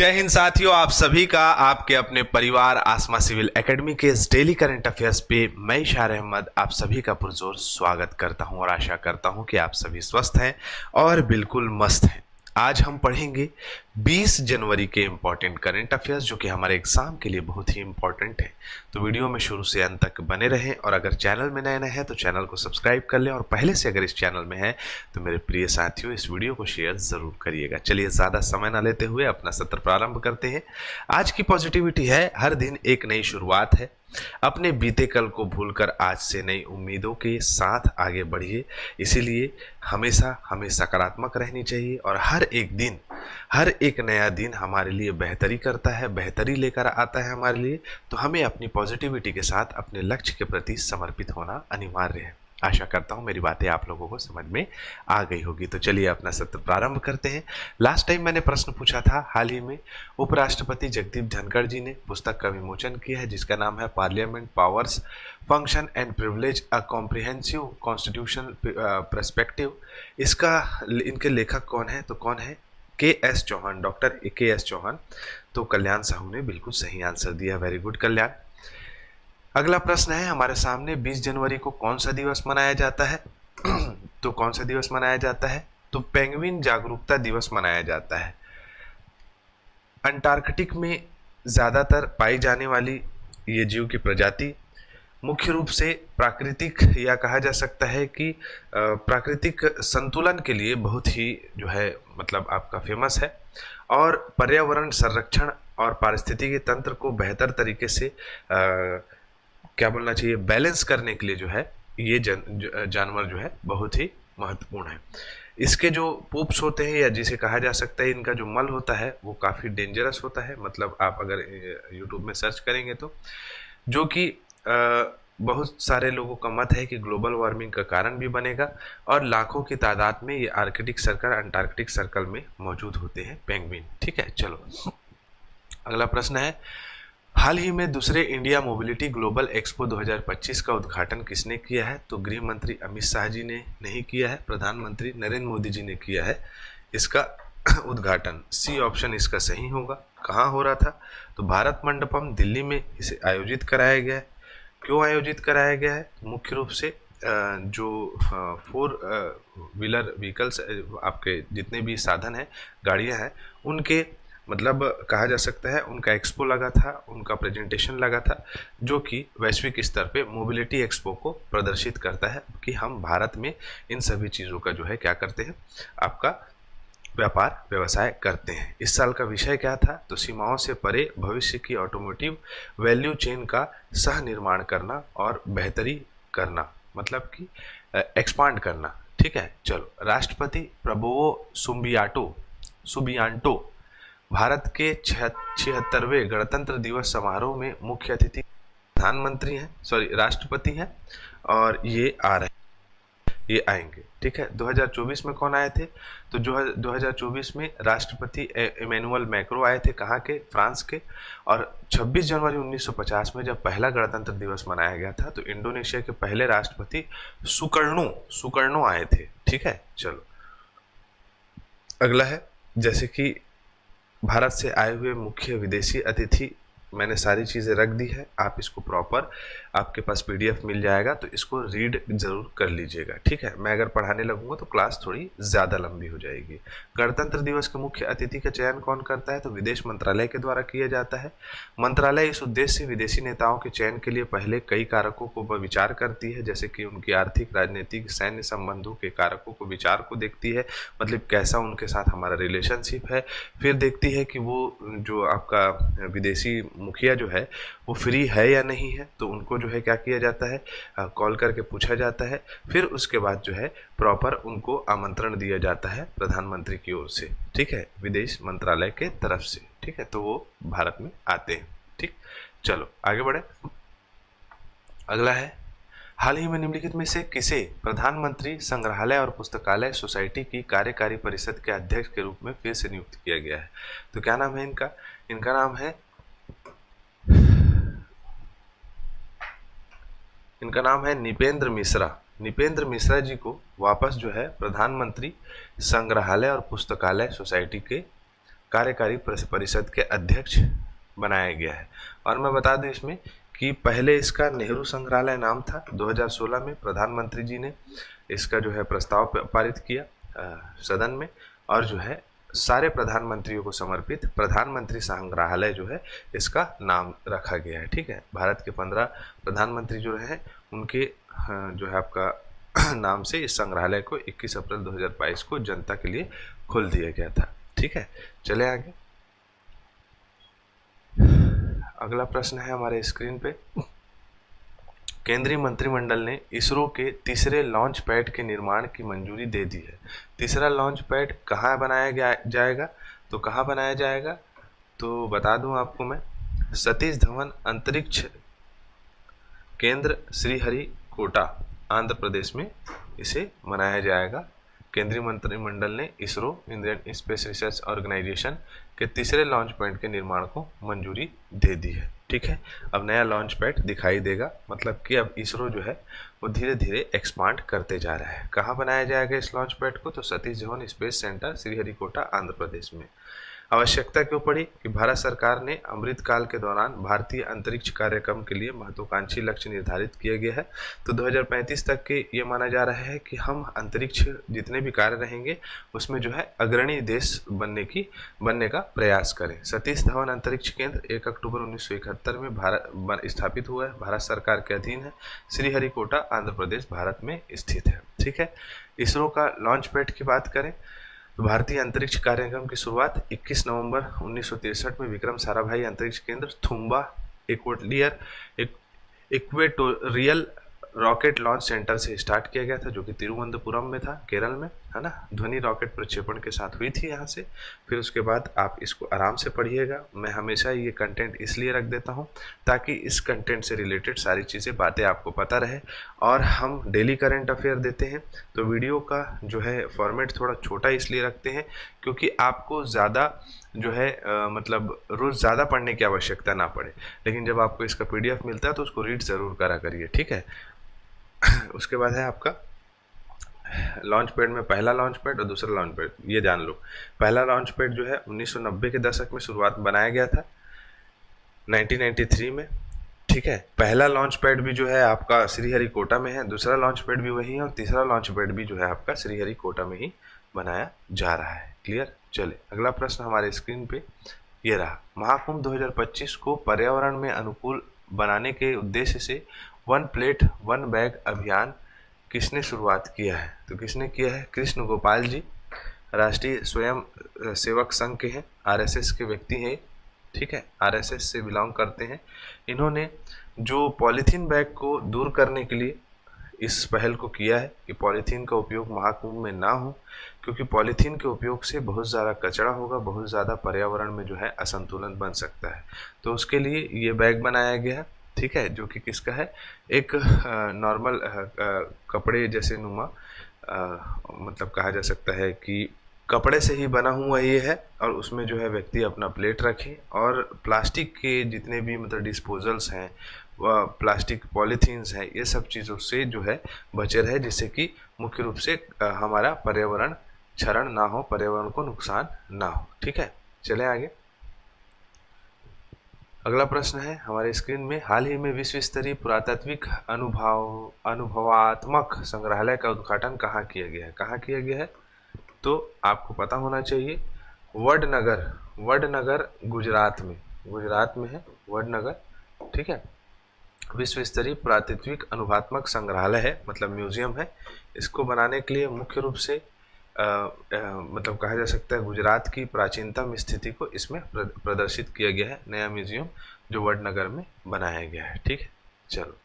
जय हिंद साथियों, आप सभी का आपके अपने परिवार आसमा सिविल एकेडमी के इस डेली करंट अफेयर्स पे मैं इशार अहमद आप सभी का पुरजोर स्वागत करता हूं और आशा करता हूं कि आप सभी स्वस्थ हैं और बिल्कुल मस्त हैं। आज हम पढ़ेंगे 20 जनवरी के इम्पॉर्टेंट करंट अफेयर्स जो कि हमारे एग्जाम के लिए बहुत ही इम्पॉर्टेंट है। तो वीडियो में शुरू से अंत तक बने रहें और अगर चैनल में नए हैं तो चैनल को सब्सक्राइब कर लें और पहले से अगर इस चैनल में है तो मेरे प्रिय साथियों इस वीडियो को शेयर जरूर करिएगा। चलिए ज़्यादा समय ना लेते हुए अपना सत्र प्रारंभ करते हैं। आज की पॉजिटिविटी है, हर दिन एक नई शुरुआत है। अपने बीते कल को भूलकर आज से नई उम्मीदों के साथ आगे बढ़िए। इसीलिए हमेशा हमें सकारात्मक रहनी चाहिए और हर एक नया दिन हमारे लिए बेहतरी करता है, बेहतरी लेकर आता है हमारे लिए। तो हमें अपनी पॉजिटिविटी के साथ अपने लक्ष्य के प्रति समर्पित होना अनिवार्य है। आशा करता हूँ मेरी बातें आप लोगों को समझ में आ गई होगी। तो चलिए अपना सत्र प्रारंभ करते हैं। लास्ट टाइम मैंने प्रश्न पूछा था, हाल ही में उपराष्ट्रपति जगदीप धनखड़ जी ने पुस्तक का विमोचन किया है जिसका नाम है parliament powers function and privilege a comprehensive constitutional perspective. इनके लेखक कौन है? तो कौन है? K S. Chauhan, doctor K S. Chauhan. तो कल्याण साहू ने बिल्कुल सही आंसर दिया। Very good Kalyan. अगला प्रश्न है हमारे सामने, 20 जनवरी को कौन सा दिवस मनाया जाता है? तो कौन सा दिवस मनाया जाता है? तो पेंगुइन जागरूकता दिवस मनाया जाता है। अंटार्कटिक में ज्यादातर पाई जाने वाली ये जीव की प्रजाति मुख्य रूप से प्राकृतिक या कहा जा सकता है कि प्राकृतिक संतुलन के लिए बहुत ही जो है मतलब आपका फेमस है और पर्यावरण संरक्षण और पारिस्थितिकी तंत्र को बेहतर तरीके से क्या बोलना चाहिए बैलेंस करने के लिए जो है ये जानवर जो है बहुत ही महत्वपूर्ण है। इसके जो पूप्स होते हैं या जिसे कहा जा सकता है इनका जो मल होता है वो काफ़ी डेंजरस होता है। मतलब आप अगर यूट्यूब में सर्च करेंगे तो जो कि बहुत सारे लोगों का मत है कि ग्लोबल वार्मिंग का कारण भी बनेगा और लाखों की तादाद में ये आर्कटिक सर्कल अंटार्कटिक सर्कल में मौजूद होते हैं पेंगुइन। ठीक है, चलो अगला प्रश्न है, हाल ही में दूसरे इंडिया मोबिलिटी ग्लोबल एक्सपो 2025 का उद्घाटन किसने किया है? तो गृह मंत्री अमित शाह जी ने नहीं किया है, प्रधानमंत्री नरेंद्र मोदी जी ने किया है इसका उद्घाटन। सी ऑप्शन इसका सही होगा। कहाँ हो रहा था? तो भारत मंडपम दिल्ली में इसे आयोजित कराया गया है। क्यों आयोजित कराया गया है? मुख्य रूप से जो 4 व्हीलर व्हीकल्स आपके जितने भी साधन हैं, गाड़ियां हैं, उनके मतलब कहा जा सकता है उनका एक्सपो लगा था, उनका प्रेजेंटेशन लगा था जो कि वैश्विक स्तर पे मोबिलिटी एक्सपो को प्रदर्शित करता है कि हम भारत में इन सभी चीज़ों का जो है क्या करते हैं, आपका व्यापार व्यवसाय करते हैं। इस साल का विषय क्या था? तो सीमाओं से परे भविष्य की ऑटोमोटिव वैल्यू चेन का सह निर्माण करना और बेहतरी करना, मतलब कि एक्सपांड करना। ठीक है, चलो राष्ट्रपति प्रबोवो सुबियांटो भारत के 76वें गणतंत्र दिवस समारोह में मुख्य अतिथि प्रधानमंत्री हैं, राष्ट्रपति हैं और ये आएंगे। ठीक है, 2024 में कौन आए थे? तो जो 2024 में राष्ट्रपति इमैनुअल मैक्रो आए थे, कहाँ के? फ्रांस के। और 26 जनवरी 1950 में जब पहला गणतंत्र दिवस मनाया गया था तो इंडोनेशिया के पहले राष्ट्रपति सुकर्णो आए थे। ठीक है, चलो अगला है, जैसे कि भारत से आए हुए मुख्य विदेशी अतिथि, मैंने सारी चीज़ें रख दी है, आप इसको प्रॉपर आपके पास पीडीएफ मिल जाएगा तो इसको रीड जरूर कर लीजिएगा। ठीक है, मैं अगर पढ़ाने लगूंगा तो क्लास थोड़ी ज़्यादा लंबी हो जाएगी। गणतंत्र दिवस के मुख्य अतिथि का चयन कौन करता है? तो विदेश मंत्रालय के द्वारा किया जाता है। मंत्रालय इस उद्देश्य से विदेशी नेताओं के चयन के लिए पहले कई कारकों को विचार करती है, जैसे कि उनकी आर्थिक, राजनीतिक, सैन्य संबंधों के कारकों को विचार को देखती है, मतलब कैसा उनके साथ हमारा रिलेशनशिप है। फिर देखती है कि वो जो आपका विदेशी मुखिया जो है वो फ्री है या नहीं है, तो उनको जो है क्या किया जाता है, कॉल करके पूछा जाता है। फिर उसके बाद जो है प्रॉपर उनको आमंत्रण दिया जाता है प्रधानमंत्री की ओर से। ठीक है, विदेश मंत्रालय के तरफ से। ठीक है, तो वो भारत में आते हैं। ठीक, चलो आगे बढ़े। अगला है, हाल ही में निम्नलिखित में से किसे प्रधानमंत्री संग्रहालय और पुस्तकालय सोसाइटी की कार्यकारी परिषद के अध्यक्ष के रूप में फिर से नियुक्त किया गया है? तो क्या नाम है इनका? इनका नाम है निपेंद्र मिश्रा। निपेंद्र मिश्रा जी को वापस जो है प्रधानमंत्री संग्रहालय और पुस्तकालय सोसाइटी के कार्यकारी परिषद के अध्यक्ष बनाया गया है। और मैं बता दूं इसमें कि पहले इसका नेहरू संग्रहालय नाम था। 2016 में प्रधानमंत्री जी ने इसका जो है प्रस्ताव पारित किया सदन में, और जो है सारे प्रधानमंत्रियों को समर्पित प्रधानमंत्री संग्रहालय जो है इसका नाम रखा गया है। ठीक है, भारत के 15 प्रधानमंत्री जो है उनके जो है आपका नाम से इस संग्रहालय को 21 अप्रैल 2022 को जनता के लिए खोल दिया गया था। ठीक है, चले आगे। अगला प्रश्न है हमारे स्क्रीन पे, केंद्रीय मंत्रिमंडल ने इसरो के तीसरे लॉन्च पैड के निर्माण की मंजूरी दे दी है। तीसरा लॉन्च पैड कहाँ बनाया जाएगा? तो कहाँ बनाया जाएगा तो बता दूं आपको मैं, सतीश धवन अंतरिक्ष केंद्र श्रीहरिकोटा आंध्र प्रदेश में इसे बनाया जाएगा। केंद्रीय मंत्रिमंडल ने ISRO Indian space research organisation के तीसरे लॉन्च पैड के निर्माण को मंजूरी दे दी है। ठीक है, अब नया लॉन्च पैड दिखाई देगा, मतलब कि अब इसरो जो है वो धीरे धीरे एक्सपांड करते जा रहा है। कहाँ बनाया जाएगा इस लॉन्च पैड को? तो सतीश धवन स्पेस सेंटर श्रीहरिकोटा आंध्र प्रदेश में। आवश्यकता क्यों पड़ी? कि भारत सरकार ने अमृत काल के दौरान भारतीय अंतरिक्ष कार्यक्रम के लिए महत्वाकांक्षी लक्ष्य निर्धारित किया गया है। तो 2035 तक के ये माना जा रहा है कि हम अंतरिक्ष जितने भी कार्य रहेंगे उसमें जो है अग्रणी देश बनने का प्रयास करें। सतीश धवन अंतरिक्ष केंद्र 1 अक्टूबर 1971 में भारत स्थापित हुआ है, भारत सरकार के अधीन है, श्रीहरिकोटा आंध्र प्रदेश भारत में स्थित है। ठीक है, इसरो का लॉन्च पैड की बात करें तो भारतीय अंतरिक्ष कार्यक्रम की शुरुआत 21 नवंबर 1963 में विक्रम साराभाई अंतरिक्ष केंद्र Thumba equatorial rocket launch centre से स्टार्ट किया गया था, जो कि तिरुवनंतपुरम में था, केरल में, है ना। ध्वनि रॉकेट प्रक्षेपण के साथ हुई थी यहाँ से। फिर उसके बाद आप इसको आराम से पढ़िएगा। मैं हमेशा ये कंटेंट इसलिए रख देता हूँ ताकि इस कंटेंट से रिलेटेड सारी चीज़ें बातें आपको पता रहे। और हम डेली करंट अफेयर देते हैं, तो वीडियो का जो है फॉर्मेट थोड़ा छोटा इसलिए रखते हैं क्योंकि आपको ज़्यादा जो है मतलब रोज़ ज़्यादा पढ़ने की आवश्यकता ना पड़े। लेकिन जब आपको इसका PDF मिलता है तो उसको रीड ज़रूर करा करिए। ठीक है, उसके बाद है आपका लॉन्च पैड में पहला लॉन्च पैड और दूसरा लॉन्च पैड। ये जान लो, पहला लॉन्च पैड जो है 1990 के दशक में शुरुआत बनाया गया था 1993 में। ठीक है, पहला लॉन्च पैड भी जो है आपका श्रीहरिकोटा में है, दूसरा लॉन्च पैड भी वही है, और तीसरा लॉन्च पैड भी जो है आपका श्रीहरिकोटा में ही बनाया जा रहा है। क्लियर? चले अगला प्रश्न हमारे स्क्रीन पे ये रहा, महाकुंभ 2025 को पर्यावरण में अनुकूल बनाने के उद्देश्य से वन प्लेट वन बैग अभियान किसने शुरुआत किया है? तो किसने किया है? कृष्ण गोपाल जी, राष्ट्रीय स्वयं सेवक संघ के हैं, RSS के व्यक्ति हैं। ठीक है, RSS से बिलोंग करते हैं। इन्होंने जो पॉलीथीन बैग को दूर करने के लिए इस पहल को किया है कि पॉलीथीन का उपयोग महाकुंभ में ना हो, क्योंकि पॉलीथीन के उपयोग से बहुत ज़्यादा कचरा होगा, बहुत ज़्यादा पर्यावरण में जो है असंतुलन बन सकता है। तो उसके लिए ये बैग बनाया गया है। ठीक है, जो कि किसका है? एक नॉर्मल कपड़े जैसे नुमा मतलब कहा जा सकता है कि कपड़े से ही बना हुआ ये है, और उसमें जो है व्यक्ति अपना प्लेट रखे, और प्लास्टिक के जितने भी मतलब डिस्पोजल्स हैं, प्लास्टिक पॉलीथीन्स हैं, ये सब चीज़ों से जो है बचे रहे, जिससे कि मुख्य रूप से हमारा पर्यावरण क्षरण ना हो, पर्यावरण को नुकसान ना हो। ठीक है, चले आगे। अगला प्रश्न है हमारे स्क्रीन में, हाल ही में विश्व स्तरीय पुरातात्विक अनुभवात्मक संग्रहालय का उद्घाटन कहाँ किया गया है? कहाँ किया गया है? तो आपको पता होना चाहिए, वडनगर गुजरात में है वडनगर। ठीक है, विश्व स्तरीय पुरातात्विक अनुभवात्मक संग्रहालय है, मतलब म्यूजियम है। इसको बनाने के लिए मुख्य रूप से मतलब कहा जा सकता है गुजरात की प्राचीनतम स्थिति को इसमें प्रदर्शित किया गया है। नया म्यूजियम जो वडनगर में बनाया गया है। ठीक है, चलो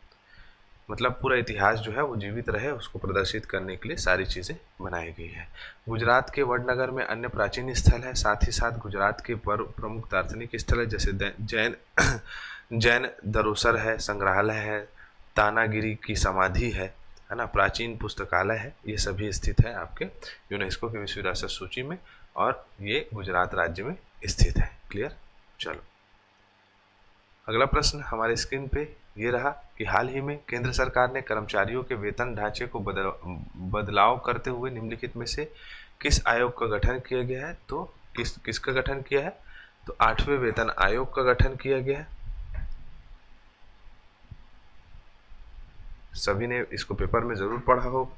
मतलब पूरा इतिहास जो है वो जीवित रहे, उसको प्रदर्शित करने के लिए सारी चीज़ें बनाई गई है। गुजरात के वडनगर में अन्य प्राचीन स्थल है, साथ ही साथ गुजरात के प्रमुख दार्शनिक स्थल है, जैसे जैन दरोसर है, संग्रहालय है, तानागिरी की समाधि है ना, प्राचीन पुस्तकालय है। ये सभी स्थित है आपके यूनेस्को की विश्व विरासत सूची में, और ये गुजरात राज्य में स्थित है। क्लियर? चलो अगला प्रश्न हमारे स्क्रीन पे ये रहा कि हाल ही में केंद्र सरकार ने कर्मचारियों के वेतन ढांचे को बदलाव करते हुए निम्नलिखित में से किस आयोग का गठन किया गया है? तो किसका गठन किया है? तो 8वें वेतन आयोग का गठन किया गया है। सभी ने इसको पेपर में जरूर पढ़ा हो।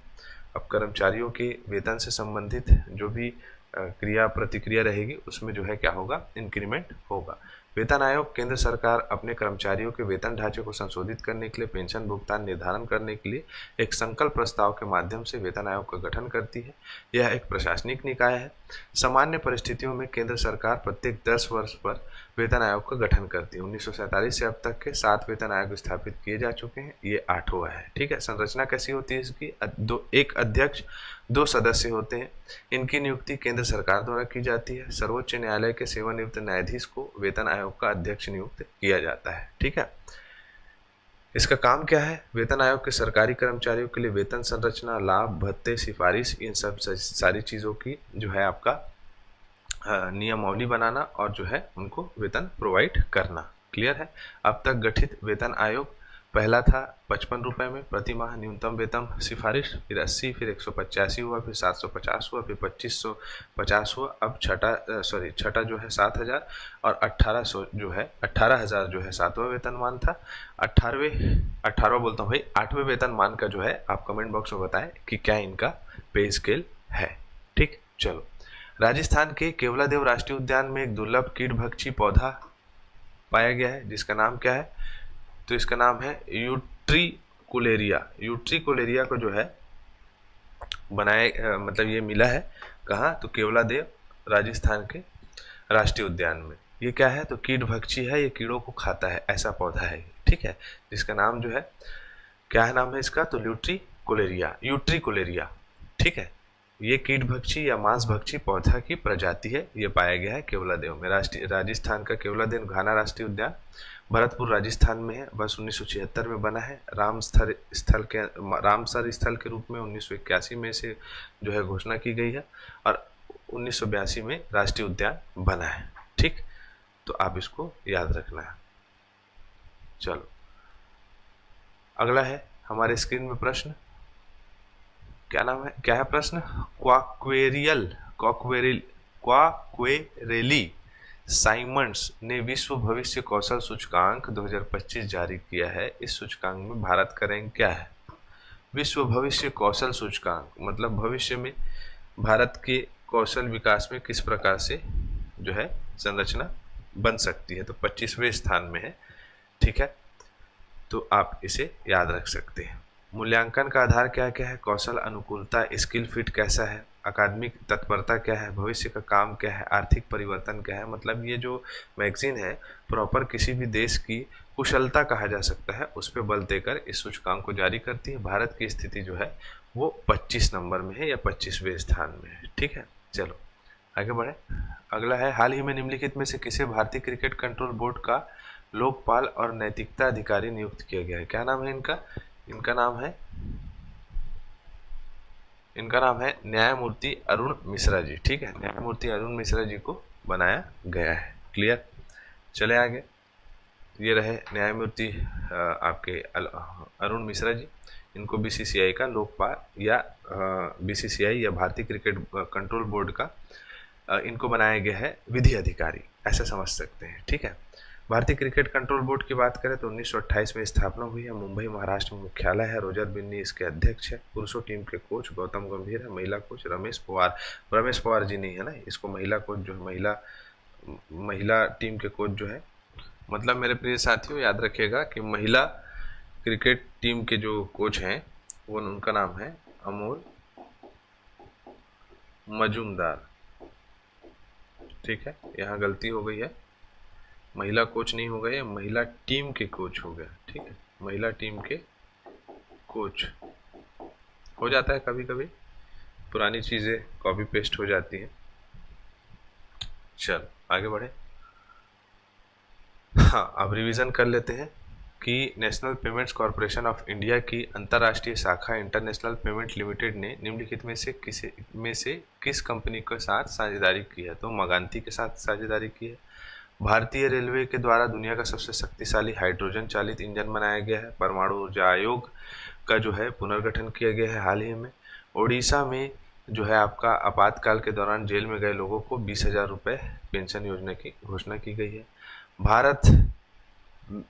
अब कर्मचारियों के वेतन से संबंधित जो भी क्रिया प्रतिक्रिया रहेगी उसमें जो है क्या होगा? इंक्रीमेंट होगा। वेतन आयोग केंद्र सरकार अपने कर्मचारियों के वेतन ढांचे को संशोधित करने के लिए पेंशन भुगतान निर्धारण करने के लिए एक संकल्प प्रस्ताव के माध्यम से वेतन आयोग का गठन करती है। यह एक प्रशासनिक निकाय है। सामान्य परिस्थितियों में केंद्र सरकार प्रत्येक 10 वर्ष पर वेतन आयोग का गठन करती है। 1947 से अब तक के 7 वेतन आयोग स्थापित किए जा चुके हैं, ये 8वां है। ठीक है, संरचना कैसी होती है इसकी? एक अध्यक्ष, 2 सदस्य होते हैं। इनकी नियुक्ति केंद्र सरकार द्वारा की जाती है। सर्वोच्च न्यायालय के सेवानिवृत्त न्यायाधीश को वेतन आयोग का अध्यक्ष नियुक्त किया जाता है। ठीक है, इसका काम क्या है? वेतन आयोग के सरकारी कर्मचारियों के लिए वेतन संरचना, लाभ, भत्ते, सिफारिश, इन सब सारी चीज़ों की जो है आपका नियमावली बनाना और जो है उनको वेतन प्रोवाइड करना। क्लियर है? अब तक गठित वेतन आयोग पहला था 55 रुपये में प्रति माह न्यूनतम वेतन सिफारिश, फिर 80, फिर 185 हुआ, फिर 750 हुआ, फिर 2550 हुआ। अब छठा जो है 7000 और 1800 जो है 18000 जो है 7वां वेतनमान था। 18वां बोलता हूँ भाई, 8वें वेतनमान का जो है आप कमेंट बॉक्स में बताएं कि क्या इनका पे स्केल है। ठीक, चलो। राजस्थान के केवलादेव राष्ट्रीय उद्यान में एक दुर्लभ कीटभक्षी पौधा पाया गया है जिसका नाम क्या है? तो इसका नाम है यूट्रिकुलेरिया। यूट्रिकुलेरिया को जो है मतलब ये मिला है कहाँ? तो केवलादेव राजस्थान के राष्ट्रीय उद्यान में। ये क्या है? तो कीटभक्षी है, ये कीड़ों को खाता है, ऐसा पौधा है। ठीक है, जिसका नाम जो है क्या है? नाम है इसका तो यूट्रिकुलेरिया। ठीक है, ये कीटभक्षी या मांसभक्षी पौधा की प्रजाति है। ये पाया गया है केवलादेव में। राजस्थान का केवलादेव घाना राष्ट्रीय उद्यान भरतपुर राजस्थान में है। वर्ष 1976 में बना है। रामसर स्थल के रूप में 1981 में से जो है घोषणा की गई है और 1982 में राष्ट्रीय उद्यान बना है। ठीक, तो आप इसको याद रखना है। चलो, अगला है हमारे स्क्रीन में प्रश्न। क्या नाम है? क्या है प्रश्न? क्वाक्वेरेली साइमंड्स ने विश्व भविष्य कौशल सूचकांक 2025 जारी किया है। इस सूचकांक में भारत का रैंक क्या है? विश्व भविष्य कौशल सूचकांक मतलब भविष्य में भारत के कौशल विकास में किस प्रकार से जो है संरचना बन सकती है, तो 25वें स्थान में है। ठीक है, तो आप इसे याद रख सकते हैं। मूल्यांकन का आधार क्या क्या है? कौशल अनुकूलता, स्किल फिट कैसा है, अकादमिक तत्परता क्या है, भविष्य का काम क्या है, आर्थिक परिवर्तन क्या है। मतलब ये जो मैगजीन है प्रॉपर किसी भी देश की कुशलता कहा जा सकता है, उस पर बल देकर इस सूचकांक को जारी करती है। भारत की स्थिति जो है वो 25 नंबर में है या 25वें स्थान में है। ठीक है, चलो आगे बढ़े। अगला है, हाल ही में निम्नलिखित में से किसे भारतीय क्रिकेट कंट्रोल बोर्ड का लोकपाल और नैतिकता अधिकारी नियुक्त किया गया है? क्या नाम है इनका? इनका नाम है न्यायमूर्ति अरुण मिश्रा जी। ठीक है, न्यायमूर्ति अरुण मिश्रा जी को बनाया गया है। क्लियर, चले आगे। ये रहे न्यायमूर्ति आपके अरुण मिश्रा जी। इनको बीसीसीआई का लोकपाल या बीसीसीआई या भारतीय क्रिकेट कंट्रोल बोर्ड का इनको बनाया गया है विधि अधिकारी, ऐसा समझ सकते हैं। ठीक है, भारतीय क्रिकेट कंट्रोल बोर्ड की बात करें तो 1928 में स्थापना हुई है। मुंबई महाराष्ट्र में मुख्यालय है। रोजर बिन्नी इसके अध्यक्ष है। पुरुषों टीम के कोच गौतम गंभीर है। महिला कोच रमेश पवार जी नहीं है ना, इसको महिला कोच जो है महिला टीम के कोच जो है, मतलब मेरे प्रिय साथियों याद रखिएगा कि महिला क्रिकेट टीम के जो कोच हैं वो उनका नाम है अमोल मजूमदार। ठीक है, यहाँ गलती हो गई है, महिला कोच नहीं हो गए, महिला टीम के कोच हो गया। ठीक है, महिला टीम के कोच हो जाता है, कभी कभी पुरानी चीज़ें कॉपी पेस्ट हो जाती हैं। चल आगे बढ़े। हाँ, अब रिवीजन कर लेते हैं कि national payments corporation of India की अंतर्राष्ट्रीय शाखा इंटरनेशनल पेमेंट लिमिटेड ने निम्नलिखित में से किस कंपनी के साथ साझेदारी की है? तो मगांती के साथ साझेदारी की है। भारतीय रेलवे के द्वारा दुनिया का सबसे शक्तिशाली हाइड्रोजन चालित इंजन बनाया गया है। परमाणु ऊर्जा आयोग का जो है पुनर्गठन किया गया है हाल ही में। ओडिशा में जो है आपका आपातकाल के दौरान जेल में गए लोगों को 20,000 रुपये पेंशन योजना की घोषणा की गई है। भारत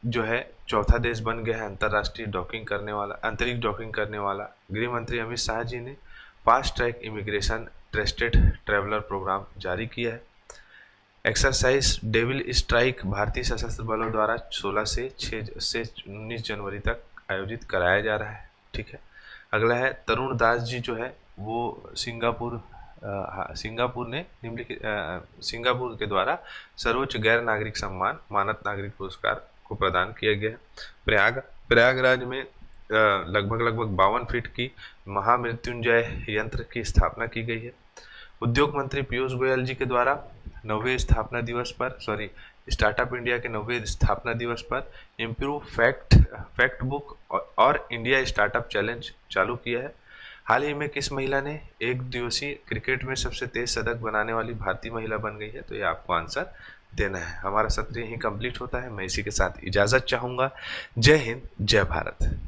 जो है चौथा देश बन गया है अंतर्राष्ट्रीय डॉकिंग करने वाला, अंतरिक्ष डॉकिंग करने वाला। गृह मंत्री अमित शाह जी ने fast track immigration trusted traveller programme जारी किया है। एक्सरसाइज डेविल स्ट्राइक भारतीय सशस्त्र बलों द्वारा 16 से 19 जनवरी तक आयोजित कराया जा रहा है। ठीक है, अगला है तरुण दास जी जो है वो सिंगापुर ने निम्नलिखित सिंगापुर के द्वारा सर्वोच्च गैर नागरिक सम्मान मानद नागरिक पुरस्कार को प्रदान किया गया है। प्रयागराज में लगभग 52 फीट की महामृत्युंजय यंत्र की स्थापना की गई है। उद्योग मंत्री पीयूष गोयल जी के द्वारा स्टार्टअप इंडिया के 90वें स्थापना दिवस पर इम्प्रूव फैक्ट बुक और इंडिया स्टार्टअप चैलेंज चालू किया है। हाल ही में किस महिला ने एक दिवसीय क्रिकेट में सबसे तेज शतक बनाने वाली भारतीय महिला बन गई है? तो ये आपको आंसर देना है। हमारा सत्र यहीं कंप्लीट होता है। मैं इसी के साथ इजाज़त चाहूँगा। जय हिंद, जय भारत।